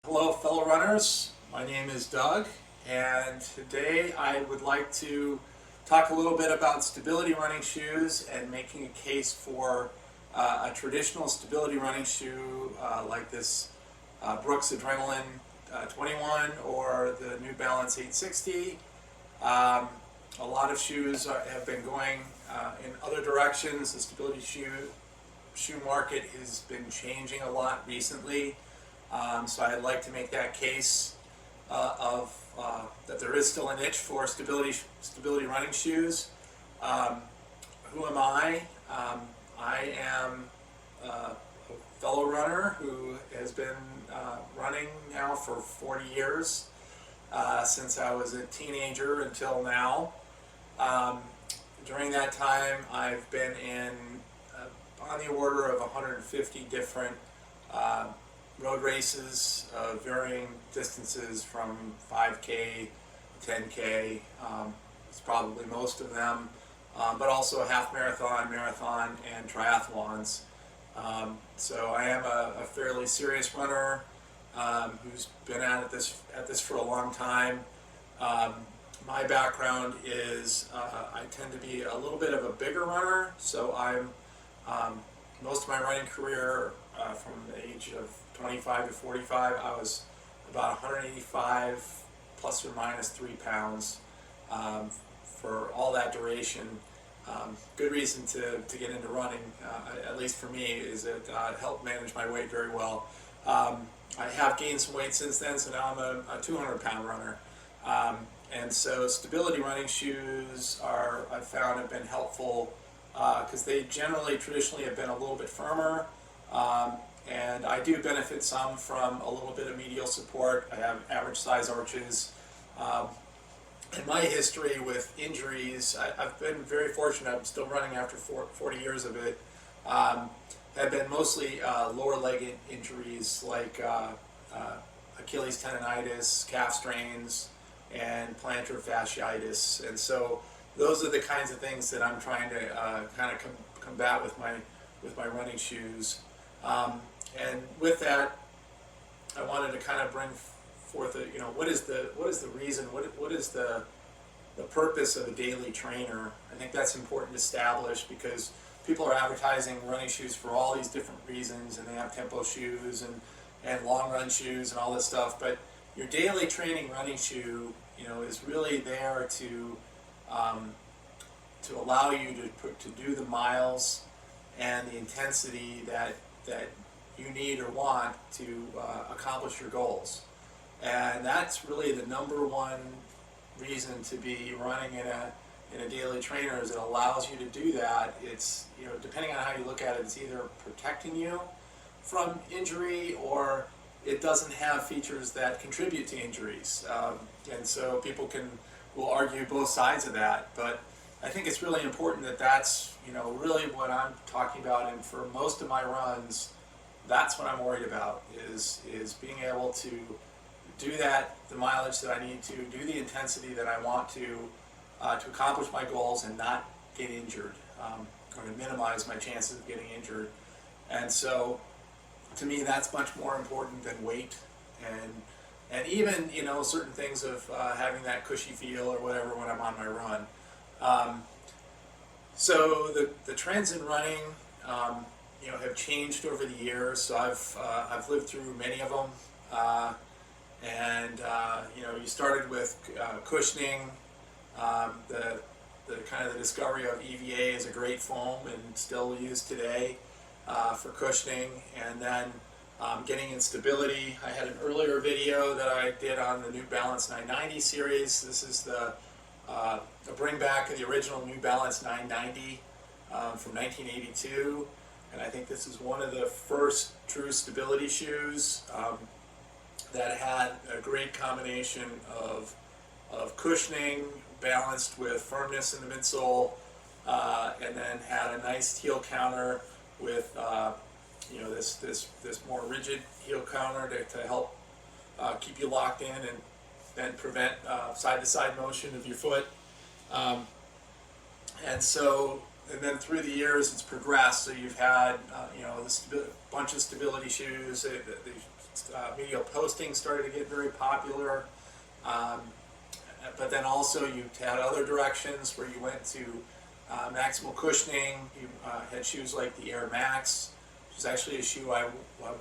Hello fellow runners, my name is Doug, and today I would like to talk a little bit about stability running shoes and making a case for a traditional stability running shoe like this Brooks Adrenaline 21 or the New Balance 860. A lot of shoes have been going in other directions. The stability shoe market has been changing a lot recently. So I'd like to make that case that there is still a niche for stability running shoes. Who am I? I am a fellow runner who has been running now for 40 years, since I was a teenager until now. During that time, I've been in on the order of 150 different road races of varying distances from 5K, 10K, it's probably most of them, but also half marathon, marathon, and triathlons. So I am a fairly serious runner who's been at this for a long time. My background is I tend to be a little bit of a bigger runner, so I'm most of my running career from the age of 25 to 45, I was about 185 plus or minus 3 pounds for all that duration. Good reason to get into running, at least for me, is it helped manage my weight very well. I have gained some weight since then, so now I'm a 200-pound runner. And so stability running shoes I've found have been helpful because they traditionally have been a little bit firmer. And I do benefit some from a little bit of medial support. I have average size arches. In my history with injuries, I've been very fortunate. I'm still running after 40 years of it. Have been mostly lower leg injuries like Achilles tendonitis, calf strains, and plantar fasciitis. And so those are the kinds of things that I'm trying to kind of combat with my running shoes. And with that, I wanted to kind of bring forth what is the reason, what is the purpose of a daily trainer. I think that's important to establish because people are advertising running shoes for all these different reasons, and they have tempo shoes and long run shoes and all this stuff. But your daily training running shoe, is really there to allow you to do the miles and the intensity that you need or want to accomplish your goals. And that's really the number one reason to be running in a daily trainer, is it allows you to do that. It's, depending on how you look at it, it's either protecting you from injury or it doesn't have features that contribute to injuries. And so people will argue both sides of that, but I think it's really important that that's really what I'm talking about. And for most of my runs, that's what I'm worried about, is being able to do the mileage that I need to, do the intensity that I want to accomplish my goals and not get injured, or to minimize my chances of getting injured. And so to me, that's much more important than weight and even certain things of having that cushy feel or whatever when I'm on my run. So the trends in running have changed over the years. So I've lived through many of them, and you started with cushioning. The kind of the discovery of EVA is a great foam and still used today for cushioning, and then getting in stability. I had an earlier video that I did on the New Balance 990 series. This is the bring back of the original New Balance 990 from 1982, and I think this is one of the first true stability shoes that had a great combination of cushioning balanced with firmness in the midsole, and then had a nice heel counter with this more rigid heel counter to help keep you locked in and prevent side-to-side motion of your foot. And so and then through the years it's progressed. So you've had bunch of stability shoes. The medial posting started to get very popular, but then also you had other directions where you went to maximal cushioning. You had shoes like the Air Max, which is actually a shoe I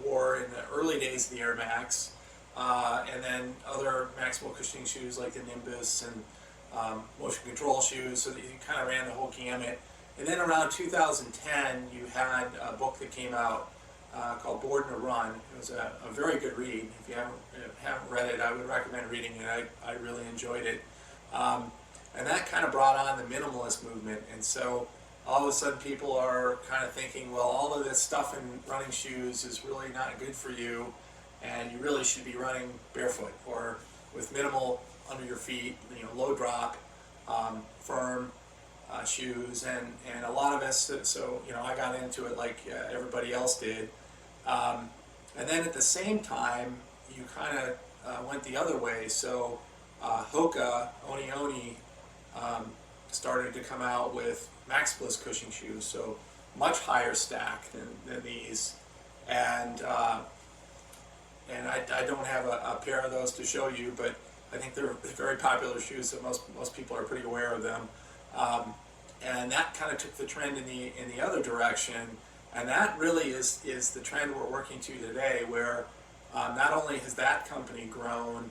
wore in the early days of the Air Max, and then other maximal cushioning shoes like the Nimbus and motion control shoes, so that you kind of ran the whole gamut. And then around 2010, you had a book that came out called Board and a Run. It was a very good read. If you haven't read it, I would recommend reading it. I really enjoyed it. And that kind of brought on the minimalist movement. And so all of a sudden people are kind of thinking, well, all of this stuff in running shoes is really not good for you, and you really should be running barefoot or with minimal under your feet, low drop, firm shoes, and a lot of us, so I got into it like everybody else did. And then at the same time, you kind of went the other way. So Hoka, Oni, started to come out with maximalist cushioning shoes, so much higher stack than these. And I don't have a pair of those to show you, but I think they're very popular shoes, so most people are pretty aware of them. And that kind of took the trend in the other direction, and that really is the trend we're working to today, where not only has that company grown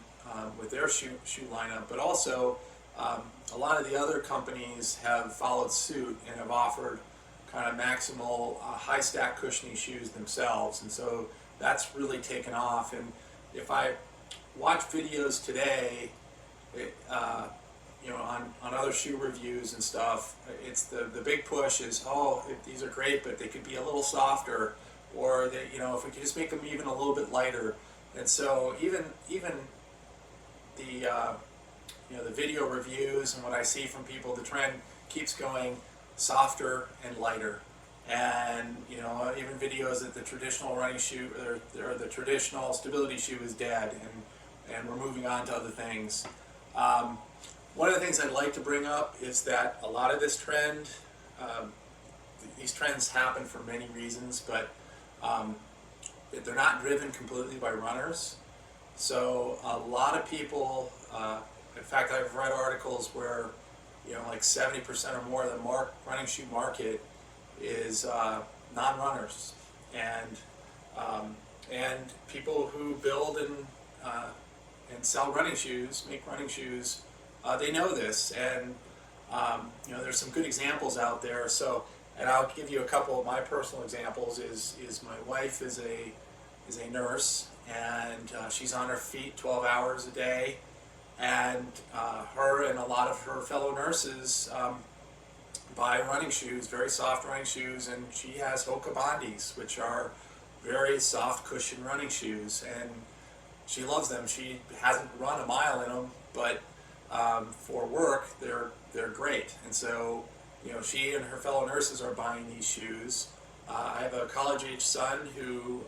with their shoe lineup, but also a lot of the other companies have followed suit and have offered kind of maximal high stack cushioning shoes themselves, and so that's really taken off. And if I watch videos today, on other shoe reviews and stuff, it's the big push is, these are great, but they could be a little softer, or if we could just make them even a little bit lighter. And so even the video reviews and what I see from people, the trend keeps going softer and lighter. And even videos that the traditional running shoe or the traditional stability shoe is dead, and we're moving on to other things. One of the things I'd like to bring up is that a lot of this trend, these trends happen for many reasons, but they're not driven completely by runners. So a lot of people, in fact, I've read articles where like 70% or more of the running shoe market is non-runners, and people who build and sell running shoes, make running shoes. They know this, and there's some good examples out there. So, and I'll give you a couple of my personal examples. Is my wife is a nurse, and she's on her feet 12 hours a day, and her and a lot of her fellow nurses buy running shoes, very soft running shoes, and she has Hoka Bondis, which are very soft cushion running shoes, and she loves them. She hasn't run a mile in them, but for work, they're great. And so, she and her fellow nurses are buying these shoes. I have a college-age son who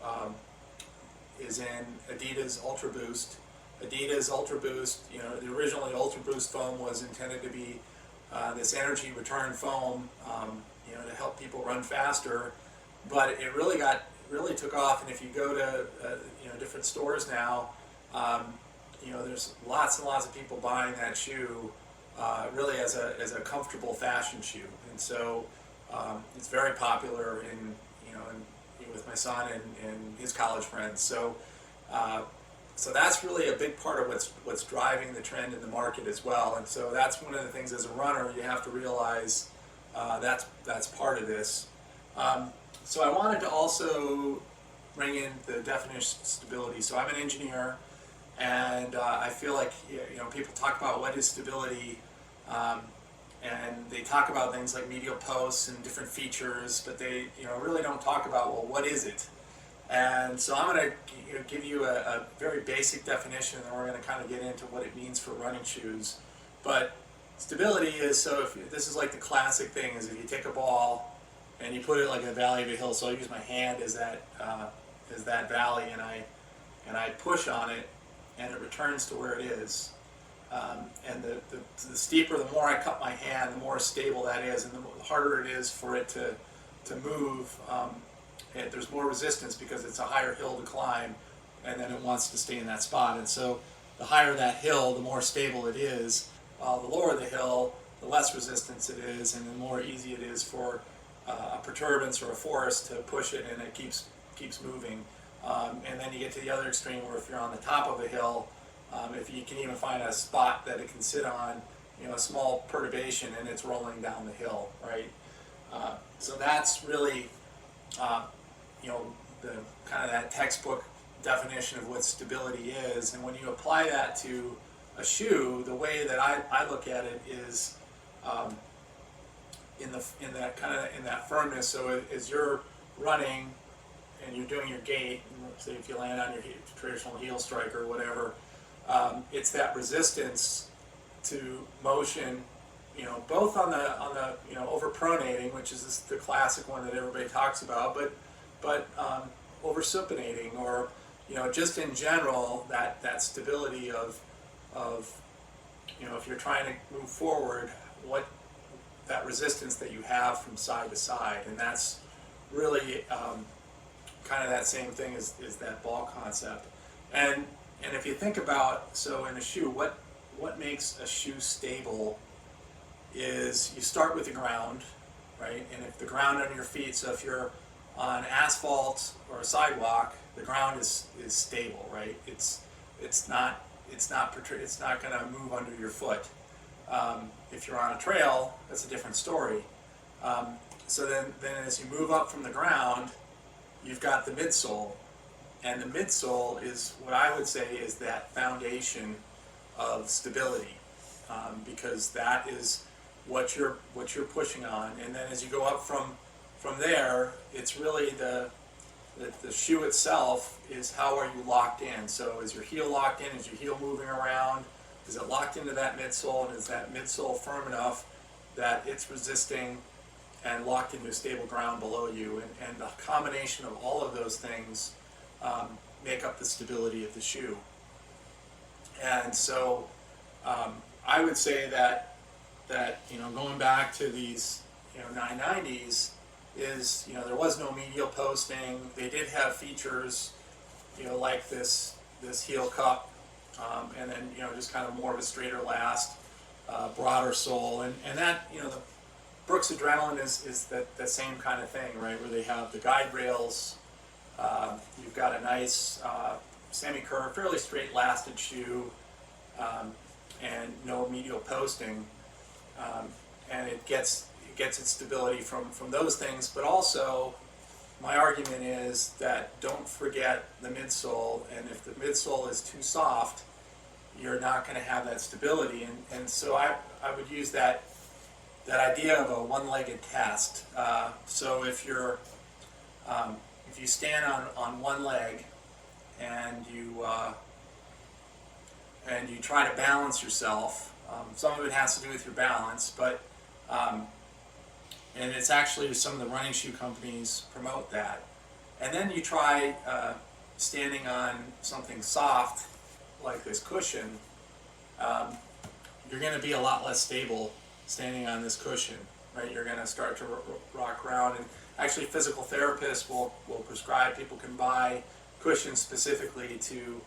is in Adidas Ultra Boost. Adidas Ultra Boost, originally Ultra Boost foam was intended to be this energy return foam, to help people run faster. But it really took off. And if you go to different stores now, there's lots and lots of people buying that shoe really as a comfortable fashion shoe, and so it's very popular with my son and his college friends. So that's really a big part of what's driving the trend in the market as well. And so that's one of the things as a runner you have to realize that's part of this. So I wanted to also bring in the definition of stability. So I'm an engineer. And I feel like people talk about what is stability, and they talk about things like medial posts and different features, but they really don't talk about, well, what is it? And so I'm going to give you a very basic definition, and then we're going to kind of get into what it means for running shoes. But stability is, so this is like the classic thing, is if you take a ball and you put it like in the valley of a hill. So I'll use my hand as that valley, and I push on it, and it returns to where it is. And the steeper, the more I cut my hand, the more stable that is, and the harder it is for it to move. There's more resistance because it's a higher hill to climb, and then it wants to stay in that spot. And so the higher that hill, the more stable it is. The lower the hill, the less resistance it is, and the more easy it is for a perturbance or a force to push it, and it keeps moving. And then you get to the other extreme where if you're on the top of a hill, if you can even find a spot that it can sit on, a small perturbation and it's rolling down the hill, right? So that's really, the kind of that textbook definition of what stability is. And when you apply that to a shoe, the way that I look at it is in that firmness. So as you're running and you're doing your gait, say if you land on your traditional heel strike or whatever, it's that resistance to motion, both on the over-pronating, which is the classic one that everybody talks about, but over-supinating, or just in general that stability of if you're trying to move forward, what that resistance that you have from side to side, and that's really kind of that same thing as that ball concept. And if you think about, so in a shoe, what makes a shoe stable is you start with the ground, right? And if the ground under your feet, so if you're on asphalt or a sidewalk, the ground is stable, right? It's not going to move under your foot. If you're on a trail, that's a different story. So then as you move up from the ground, you've got the midsole. And the midsole is what I would say is that foundation of stability, because that is what you're pushing on. And then as you go up from there, it's really the shoe itself is how are you locked in. So is your heel locked in? Is your heel moving around? Is it locked into that midsole? And is that midsole firm enough that it's resisting and locked into stable ground below you? And the combination of all of those things make up the stability of the shoe. And so I would say that going back to these 990s is there was no medial posting. They did have features like this heel cup, and then just kind of more of a straighter last, broader sole, and that the Brooks Adrenaline is that same kind of thing, right? Where they have the guide rails. You've got a nice semi-curved, fairly straight lasted shoe, and no medial posting, and it gets its stability from those things. But also, my argument is that don't forget the midsole, and if the midsole is too soft, you're not going to have that stability. And so I would use that idea of a one-legged test. So if you stand on one leg and you try to balance yourself, some of it has to do with your balance, but and it's actually some of the running shoe companies promote that. And then you try standing on something soft like this cushion, you're going to be a lot less stable standing on this cushion, right? You're going to start to rock around, and actually physical therapists will prescribe, people can buy cushions specifically to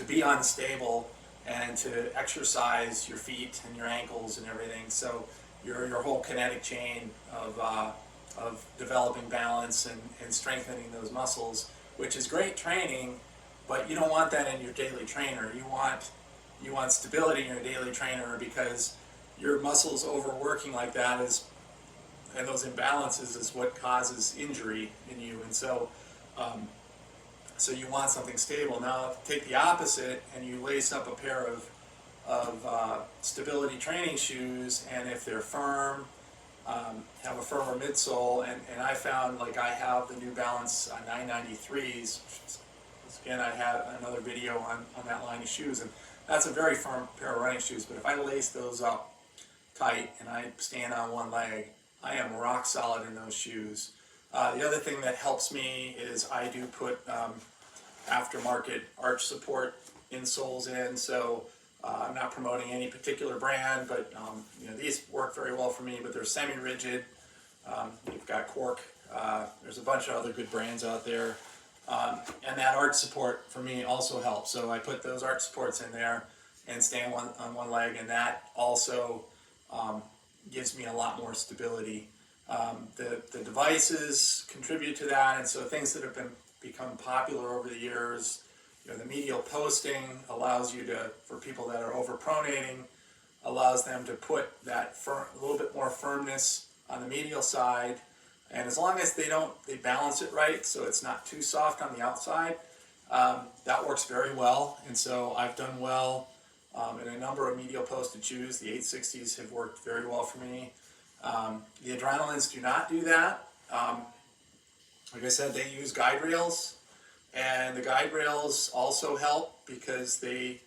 be unstable and to exercise your feet and your ankles and everything. So your whole kinetic chain of developing balance and strengthening those muscles, which is great training, but you don't want that in your daily trainer. You want stability in your daily trainer, because your muscles overworking like that and those imbalances is what causes injury in you. And so so you want something stable. Now take the opposite and you lace up a pair of stability training shoes, and if they're firm, have a firmer midsole, and I found, like, I have the New Balance 993s, again, I had another video on that line of shoes, and that's a very firm pair of running shoes. But if I lace those up tight and I stand on one leg, I am rock solid in those shoes. The other thing that helps me is I do put aftermarket arch support insoles in, so I'm not promoting any particular brand, but these work very well for me, but they're semi-rigid. You've got Cork. There's a bunch of other good brands out there. And that arch support for me also helps. So I put those arch supports in there and stand on one leg, and that also gives me a lot more stability. The devices contribute to that, and so things that have become popular over the years, the medial posting allows you to, for people that are overpronating, allows them to put that a little bit more firmness on the medial side, and as long as they balance it right, so it's not too soft on the outside, that works very well. And so I've done well in a number of medial posted shoes. The 860s have worked very well for me. The Adrenalines do not do that. Like I said, they use guide rails, and the guide rails also help because they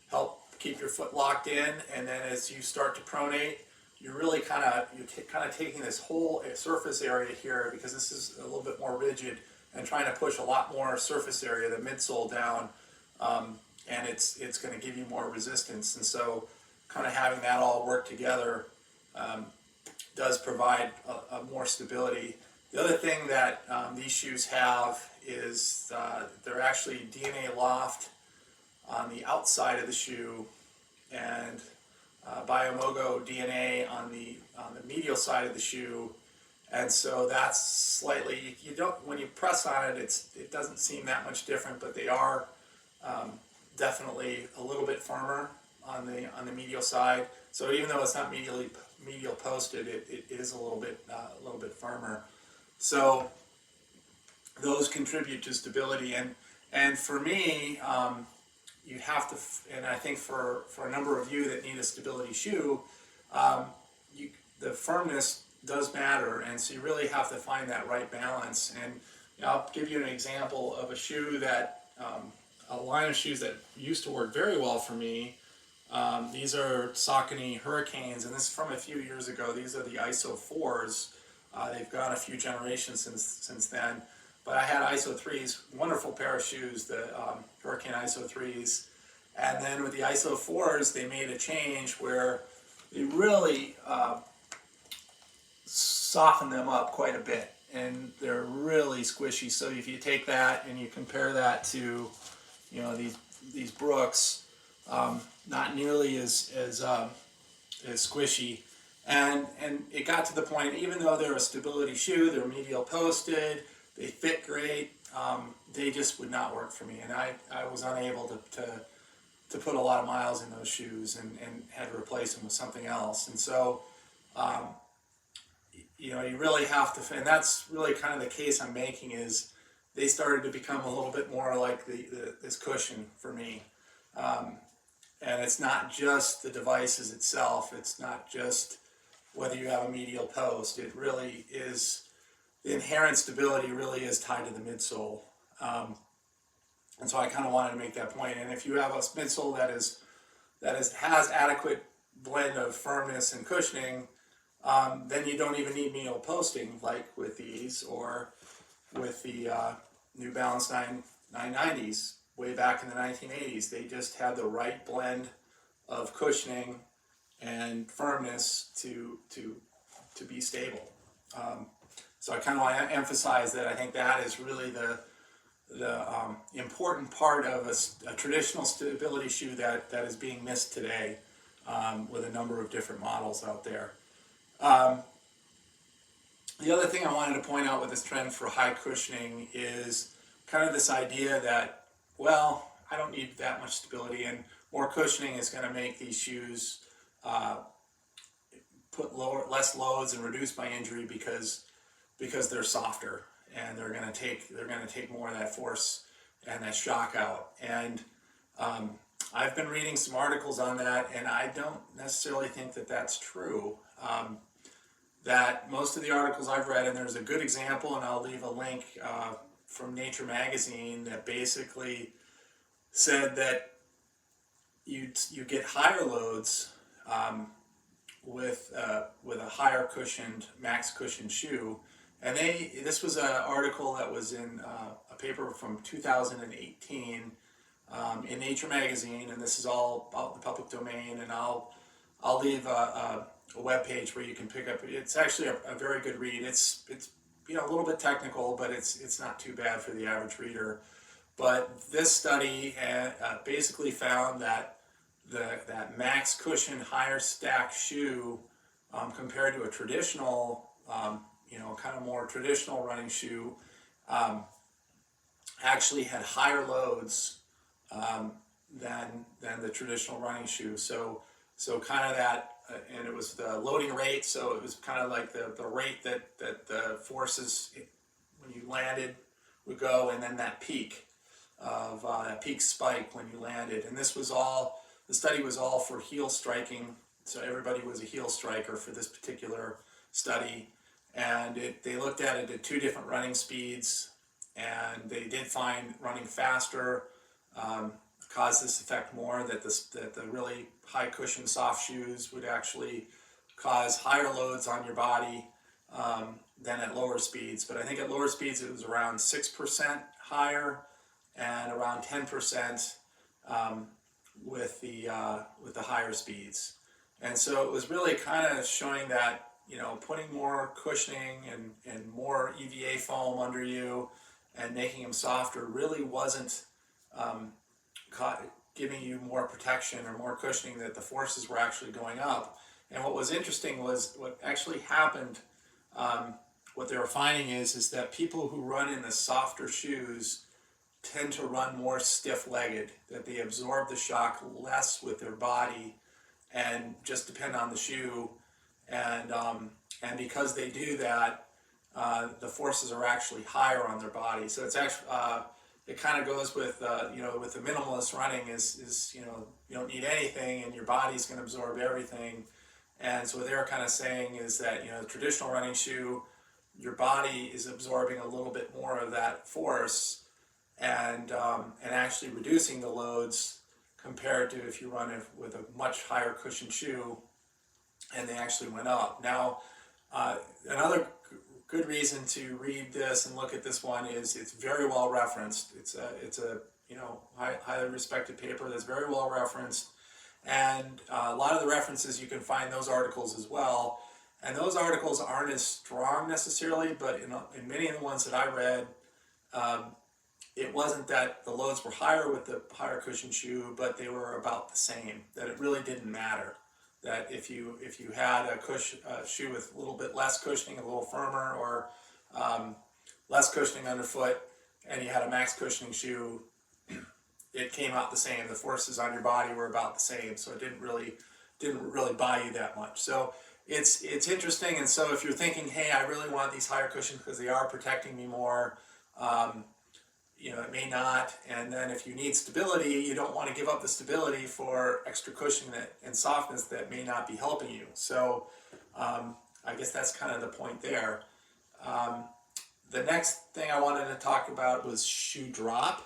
help keep your foot locked in, and then as you start to pronate, you're really kind of taking this whole surface area here, because this is a little bit more rigid, and trying to push a lot more surface area, the midsole down, and it's going to give you more resistance. And so kind of having that all work together does provide a more stability. The other thing that these shoes have is they're actually DNA loft on the outside of the shoe, and Biomogo DNA on the medial side of the shoe, and so that's slightly, when you press on it, it doesn't seem that much different, but they are definitely a little bit firmer on the medial side. So even though it's not medial posted, it is a little bit firmer. So those contribute to stability, and for me, you have to, and I think for a number of you that need a stability shoe, the firmness does matter, and so you really have to find that right balance. And I'll give you an example of a shoe that, a line of shoes that used to work very well for me. These are Saucony Hurricanes, and this is from a few years ago. These are the ISO 4s. They've gone a few generations since then. But I had ISO 3s, wonderful pair of shoes, the Hurricane ISO 3s. And then with the ISO 4s, they made a change where they really softened them up quite a bit. And they're really squishy. So if you take that and you compare that to, these Brooks, not nearly as squishy. And it got to the point, even though they're a stability shoe, they're medial posted, they fit great, they just would not work for me, and I was unable to put a lot of miles in those shoes, and had to replace them with something else. And so you really have to, and that's really kind of the case I'm making, is they started to become a little bit more like this cushion for me. And it's not just the devices itself, it's not just whether you have a medial post, it really is, the inherent stability really is tied to the midsole. And so I kind of wanted to make that point. And if you have a midsole that has adequate blend of firmness and cushioning, then you don't even need medial posting like with these, or with the New Balance 990s way back in the 1980s. They just had the right blend of cushioning and firmness to be stable. So I kind of want to emphasize that I think that is really the important part of a traditional stability shoe that is being missed today, with a number of different models out there. The other thing I wanted to point out with this trend for high cushioning is kind of this idea that, well, I don't need that much stability, and more cushioning is going to make these shoes put less loads and reduce my injury because they're softer, and they're going to take more of that force and that shock out. And I've been reading some articles on that, and I don't necessarily think that that's true. That most of the articles I've read, and there's a good example, and I'll leave a link from Nature magazine, that basically said that you get higher loads with a higher cushioned, max cushioned shoe. And this was an article that was in a paper from 2018 in Nature magazine, and this is all about the public domain. And I'll leave a web page where you can pick up. It's actually a very good read. It's a little bit technical, but it's not too bad for the average reader. But this study basically found that that max cushion higher stack shoe compared to a traditional, kind of more traditional running shoe, actually had higher loads than the traditional running shoe. So kind of that, and it was the loading rate. So it was kind of like the rate that the forces when you landed would go, and then that peak of that peak spike when you landed. And the study was all for heel striking. So everybody was a heel striker for this particular study. And they looked at it at two different running speeds, and they did find running faster caused this effect more, that the really high cushion soft shoes would actually cause higher loads on your body than at lower speeds. But I think at lower speeds it was around 6% higher and around 10% with the higher speeds. And so it was really kind of showing that, putting more cushioning and more EVA foam under you and making them softer really wasn't giving you more protection or more cushioning, that the forces were actually going up. And what was interesting was what actually happened, what they were finding is that people who run in the softer shoes tend to run more stiff-legged, that they absorb the shock less with their body and just depend on the shoe. And because they do that, the forces are actually higher on their body. So it's actually it kind of goes with with the minimalist running is you don't need anything and your body's going to absorb everything. And so what they're kind of saying is that the traditional running shoe, your body is absorbing a little bit more of that force and actually reducing the loads compared to if you run it with a much higher cushion shoe, and they actually went up. Now, another good reason to read this and look at this one is it's very well referenced. It's a highly respected paper that's very well referenced, and a lot of the references you can find those articles as well. And those articles aren't as strong necessarily, but in many of the ones that I read, it wasn't that the loads were higher with the higher cushion shoe, but they were about the same. That it really didn't matter. That if you had a shoe with a little bit less cushioning, a little firmer, or less cushioning underfoot, and you had a max cushioning shoe, it came out the same. The forces on your body were about the same, so it didn't really buy you that much. So it's interesting. And so if you're thinking, hey, I really want these higher cushions because they are protecting me more, it may not. And then if you need stability, you don't want to give up the stability for extra cushioning and softness that may not be helping you. So I guess that's kind of the point there. The next thing I wanted to talk about was shoe drop.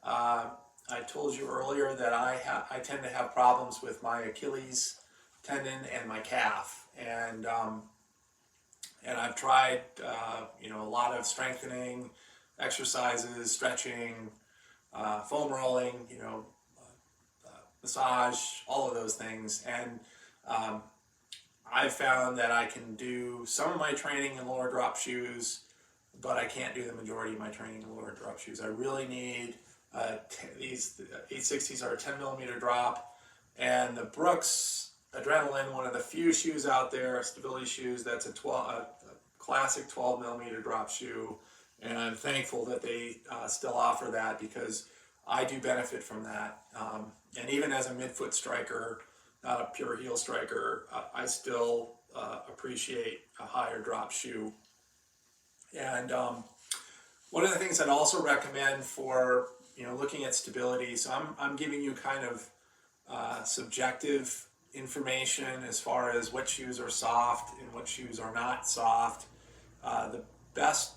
I told you earlier that I tend to have problems with my Achilles tendon and my calf, and I've tried a lot of strengthening exercises, stretching, foam rolling, massage, all of those things, and I've found that I can do some of my training in lower drop shoes, but I can't do the majority of my training in lower drop shoes. I really need these 860s are a 10 millimeter drop, and the Brooks Adrenaline, one of the few shoes out there, stability shoes, that's a classic 12 millimeter drop shoe, and I'm thankful that they still offer that because I do benefit from that. And even as a midfoot striker, not a pure heel striker, I still appreciate a higher drop shoe. And one of the things I'd also recommend for looking at stability, so I'm giving you kind of subjective information as far as what shoes are soft and what shoes are not soft. The best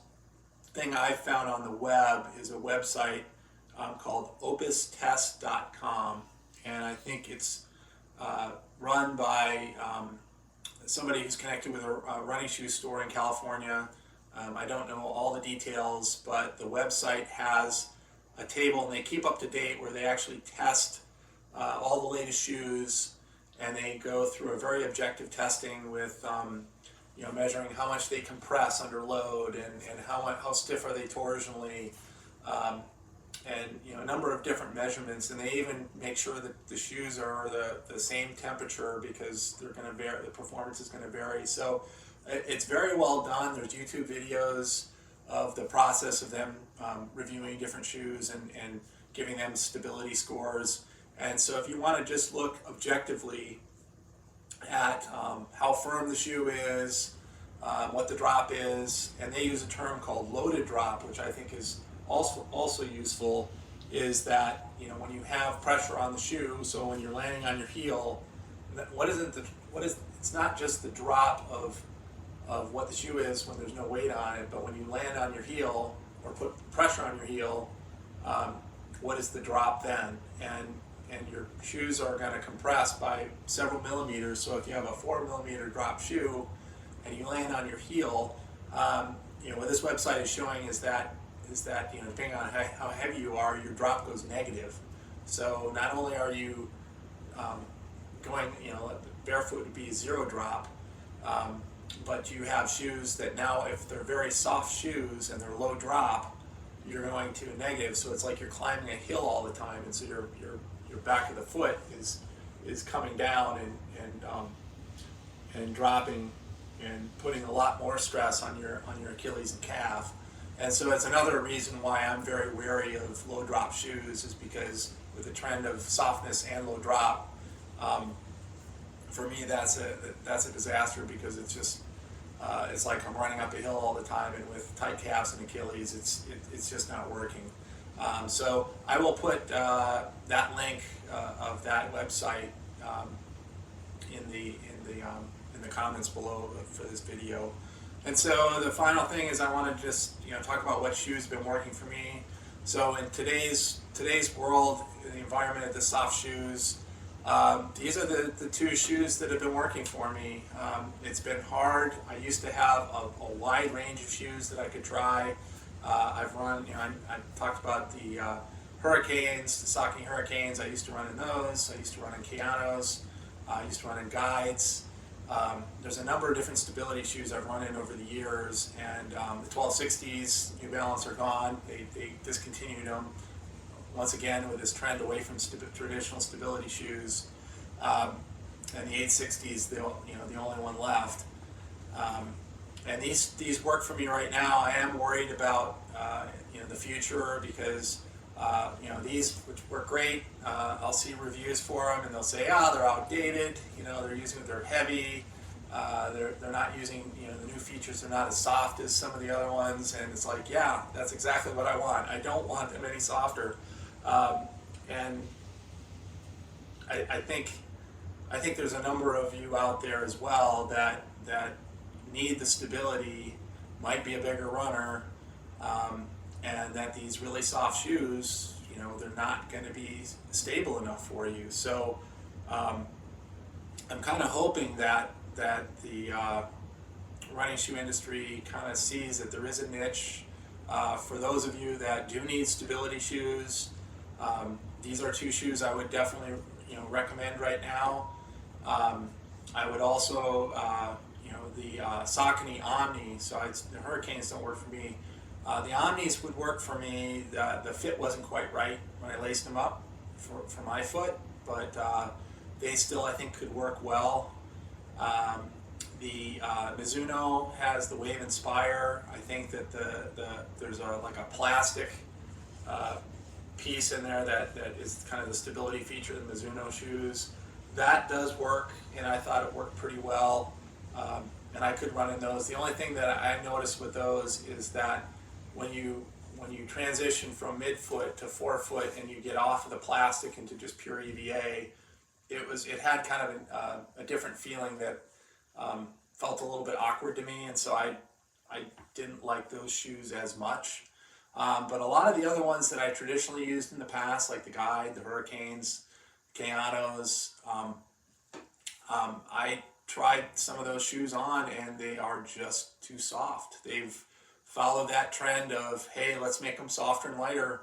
thing I've found on the web is a website called opustest.com, and I think it's run by somebody who's connected with a running shoe store in California. I don't know all the details, but the website has a table, and they keep up to date where they actually test all the latest shoes, and they go through a very objective testing with measuring how much they compress under load, and how stiff are they torsionally, and a number of different measurements. And they even make sure that the shoes are the same temperature, because they're going to vary, the performance is going to vary. So it's very well done. There's YouTube videos of the process of them reviewing different shoes and giving them stability scores. And so if you want to just look objectively at how firm the shoe is, what the drop is, and they use a term called loaded drop, which I think is also useful, is that when you have pressure on the shoe, so when you're landing on your heel, it's not just the drop of what the shoe is when there's no weight on it, but when you land on your heel or put pressure on your heel, what is the drop then? And your shoes are going to compress by several millimeters. So if you have a 4 millimeter drop shoe and you land on your heel, what this website is showing is that depending on how heavy you are, your drop goes negative. So not only are you going, barefoot would be 0 drop, but you have shoes that now, if they're very soft shoes and they're low drop, you're going to a negative. So it's like you're climbing a hill all the time, and so your back of the foot is coming down and dropping and putting a lot more stress on your Achilles and calf. And so it's another reason why I'm very wary of low drop shoes, is because with the trend of softness and low drop, for me that's a disaster, because it's just it's like I'm running up a hill all the time, and with tight calves and Achilles, it's just not working. So I will put that link of that website in the comments below for this video. And so the final thing is, I want to just talk about what shoes have been working for me. So in today's world, in the environment of the soft shoes, these are the 2 shoes that have been working for me. It's been hard. I used to have a wide range of shoes that I could try. I've run, I talked about the Hurricanes, the Saucony Hurricanes. I used to run in those. I used to run in Keanos. I used to run in Guides. There's a number of different stability shoes I've run in over the years, and the 1260s, New Balance, are gone. They discontinued them once again with this trend away from traditional stability shoes, and the 860s, the only one left. And these work for me right now. I am worried about the future, because these, which work great, I'll see reviews for them, and they'll say, they're outdated. They're heavy. They're not using the new features. They're not as soft as some of the other ones. And it's like, yeah, that's exactly what I want. I don't want them any softer. And I think there's a number of you out there as well that need the stability, might be a bigger runner, and that these really soft shoes, they're not going to be stable enough for you. So I'm kind of hoping that the running shoe industry kind of sees that there is a niche for those of you that do need stability shoes. These are 2 shoes I would definitely recommend right now. I would also the Saucony Omni. So the Hurricanes don't work for me. The Omnis would work for me. The fit wasn't quite right when I laced them up for my foot, but they still, I think, could work well. The Mizuno has the Wave Inspire. I think that there's like a plastic piece in there that is kind of the stability feature of the Mizuno shoes. That does work, and I thought it worked pretty well, and I could run in those. The only thing that I noticed with those is that when you transition from midfoot to forefoot and you get off of the plastic into just pure EVA, it had kind of a different feeling that felt a little bit awkward to me, and so I didn't like those shoes as much. But a lot of the other ones that I traditionally used in the past, like the Guide, the Hurricanes, Keanos, I tried some of those shoes on, and they are just too soft. They've followed that trend of, hey, let's make them softer and lighter,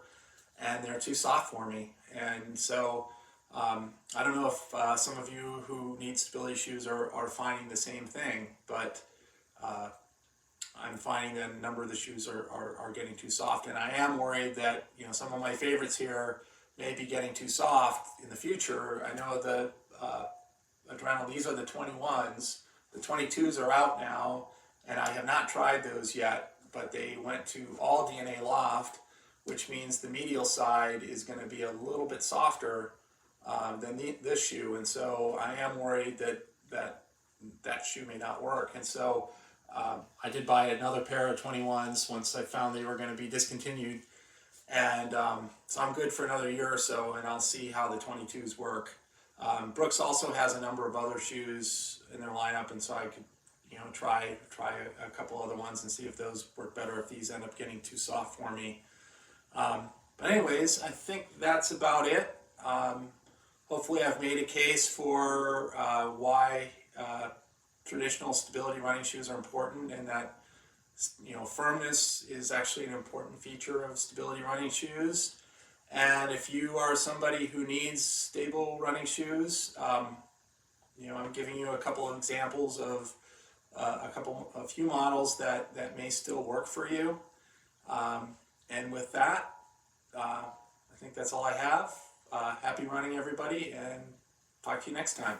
and they're too soft for me. And so I don't know if some of you who need stability shoes are finding the same thing, but I'm finding that a number of the shoes are getting too soft, and I am worried that some of my favorites here may be getting too soft in the future. I know the Adrenal, these are the 21s. The 22s are out now, and I have not tried those yet, but they went to all DNA loft, which means the medial side is going to be a little bit softer than this shoe, and so I am worried that shoe may not work. And so I did buy another pair of 21s once I found they were going to be discontinued, and so I'm good for another year or so, and I'll see how the 22s work. Brooks also has a number of other shoes in their lineup, and so I could try a couple other ones and see if those work better if these end up getting too soft for me. But anyways, I think that's about it. Hopefully I've made a case for why traditional stability running shoes are important, and that firmness is actually an important feature of stability running shoes. And if you are somebody who needs stable running shoes, I'm giving you a couple of examples of a few models that may still work for you. And with that, I think that's all I have. Happy running, everybody, and talk to you next time.